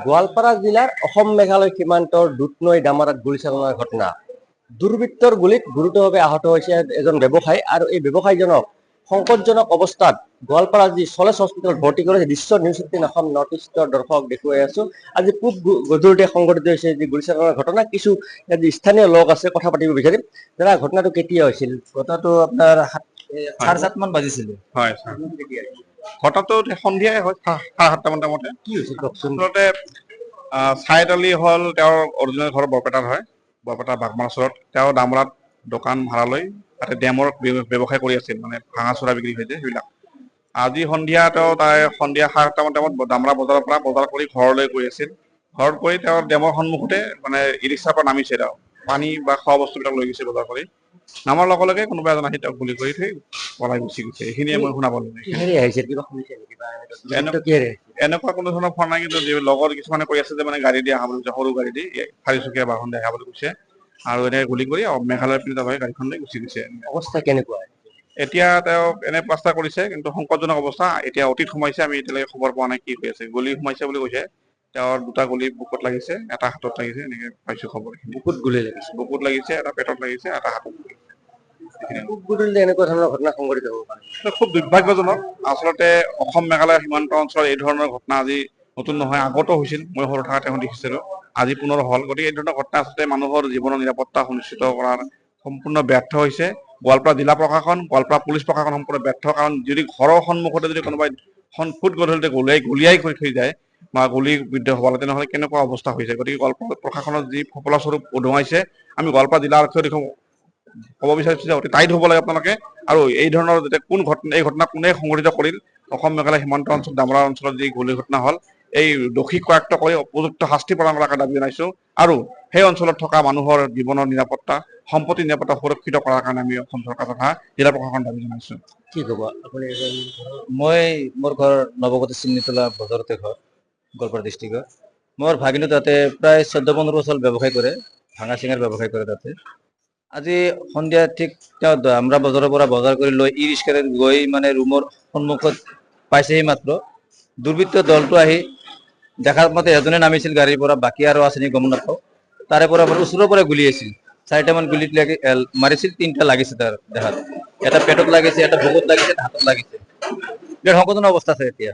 গোৱালপাৰা জিলাৰ অসম মেঘালয় সীমান্তৰ দুধনৈ ডামাৰাত গুলীচালনাৰ ঘটনা। দুৰ্বৃত্তৰ গুলীত গুৰুতৰভাৱে আহত হৈছে এজন ব্যৱসায়ী আৰু এই ব্যৱসায়ীজনক সংকটজনক অৱস্থাত গোৱালপাৰা যি চলেছ হস্পিটেলত ভৰ্তি কৰিছে। দৃশ্য নিউজ 18 অসম নৰ্থ ইষ্টৰ দৰ্শক দেখুৱাই আছো। আজি পূব গধূলিতে সংঘটিত হৈছে যি গুলীচালনাৰ ঘটনা। কিছু যি স্থানীয় লোক আছে কথা পাতিব বিচাৰিম। দাদা, ঘটনাটো কেতিয়া হৈছিল? ঘটনাটো আপোনাৰ 7:30 মান বাজিছিল। হয়, ঘটনাটো সন্ধিয়াই হয়, 7:30 মান টাইমতে। কি হৈছিল কওকচোন? আচলতে ছাইদ আলী হ'ল তেওঁৰ অৰিজিনেল ঘৰ বৰপেটাত হয়, বৰপেটা বাগমাৰ ওচৰত। তেওঁ ডামৰাত দোকান ভাড়া লৈ তাতে ডেমৰ ব্যৱসায় কৰি আছিল, মানে ভাঙা চোৰা বিক্ৰী হৈ যায় সেইবিলাক। আজি সন্ধিয়া তেওঁ সন্ধিয়া 7:30 মান টাইমত ডামৰা বজাৰৰ পৰা বজাৰ কৰি ঘৰলৈ গৈ আছিল। ঘৰত গৈ তেওঁৰ ডেমৰ সন্মুখতে মানে ই ৰিক্সাৰ পৰা নামিছে। তেওঁ পানী বা খোৱা বস্তুবিলাক লৈ গৈছে বজাৰ কৰি। নামাৰ লগে লগে কোনোবা এজন আহি তেওঁক গুলি কৰি থৈ পলাই গুচি গৈছে। এইখিনিয়ে মই শুনা পালো। এনেকুৱা কোনো ধৰণৰ ফোন নাই, কিন্তু লগৰ কিছুমানে কৈ আছে যে মানে গাড়ী দি অহা বুলি কৈছে, সৰু গাড়ী দি 4চকীয়া বাহন দেখা বুলি কৈছে। আৰু এনেকে গুলি কৰি মেঘালয়ৰ পিনে যাব গাড়ীখন লৈ গুচি গৈছে। অৱস্থা কেনেকুৱা? এতিয়া তেওঁক এনে প্লাষ্টাৰ কৰিছে, কিন্তু সংকটজনক অৱস্থা। এতিয়া অতীত সোমাইছে, আমি এতিয়ালৈকে খবৰ পোৱা নাই কি হৈ আছে। গুলি সোমাইছে বুলি কৈছে। তেওঁৰ 2টা গুলি বুকুত লাগিছে, এটা হাতত লাগিছে, এনেকে পাইছো খবৰ। বুকুত গুলি লাগিছে? বুকুত লাগিছে, এটা পেটত লাগিছে, এটা হাতত লাগিছে। এনেকুৱা ধৰণৰ ঘটনা সংঘটিত হ'ব পাৰে। খুব দুৰ্ভাগ্যজনক। আচলতে অসম মেঘালয় সীমান্ত অঞ্চলত এই ধৰণৰ ঘটনা আজি নতুন নহয়, আগতো হৈছিল। মই সৰু থকা তেওঁ দেখিছিলো, আজি পুনৰ হল। গতিকে এই ধৰণৰ ঘটনা আচলতে মানুহৰ জীৱনৰ নিৰাপত্তা সুনিশ্চিত কৰাৰ সম্পূৰ্ণ ব্যৰ্থ হৈছে গোৱালপাৰা জিলা প্ৰশাসন, গোৱালপাৰা পুলিচ প্ৰশাসন সম্পূৰ্ণ ব্যৰ্থ। কাৰণ যদি ঘৰৰ সন্মুখতে যদি কোনোবাই ফুট গধূলিতে গুলিয়াই কৰি থৈ যায় বা গুলিবিদ্ধ হ'ব লাগে, তেনেহ'লে কেনেকুৱা অৱস্থা হৈ যায়। গতিকে গোৱালপাৰা প্ৰশাসনৰ যি ফলাস্বৰূপ উদঙাইছে, আমি গোৱালপাৰা জিলা আৰক্ষীয়ে দেখোন ক'ব বিচাৰিছো যে অতি টাইট হ'ব লাগে আপোনালোকে। আৰু এই ধৰণৰ যাতে এই ঘটনা কোনে সংঘটিত কৰিল, অসম মেঘালয় সীমান্ত অঞ্চল ডামৰা অঞ্চলত যি গুলি ঘটনা হ'ল, এই দোষী কৰায়ত্ব কৰি উপযুক্ত শাস্তি প্ৰদান কৰাৰ দাবী জনাইছো। আৰু সেই অঞ্চলত থকা মানুহৰ জীৱনৰ নিৰাপত্তা, সম্পত্তি নিৰাপত্তা সুৰক্ষিত কৰাৰ কাৰণে আমি অসম চৰকাৰ তথা জিলা প্ৰশাসন দাবী জনাইছো। কি ক'ব আপুনি? মই মোৰ ঘৰ নৱগত চিমনিতলা বজাৰতে ঘৰ, গোৱালপাৰা ডিষ্ট্ৰিক্টৰ। মোৰ ভাগিনটো তাতে প্ৰায় 14-15 বছৰ ব্যৱসায় কৰে, ভাঙা চিঙাৰ ব্যৱসায় কৰে তাতে। আজি সন্ধিয়া ঠিক তেওঁ ডামৰা বজাৰৰ পৰা বজাৰ কৰি লৈ ই ৰিক্সাৰে গৈ মানে ৰুমৰ সন্মুখত পাইছেহি মাত্ৰ, দুৰ্বৃত্ত দলটো আহি দেখাৰ মতে এজনে নামিছিল গাড়ীৰ পৰা, বাকী আৰু আছে নেকি গম নাপাওঁ। তাৰে পৰা ওচৰৰ পৰা গুলি আছিল। 4টামান গুলিত মাৰিছিল, 3টা লাগিছে তাৰ দেহাত। এটা পেটত লাগিছে, এটা বুকুত লাগিছে, এটা হাতত লাগিছে। বিৰাট সংকটজনক অৱস্থা আছে এতিয়া।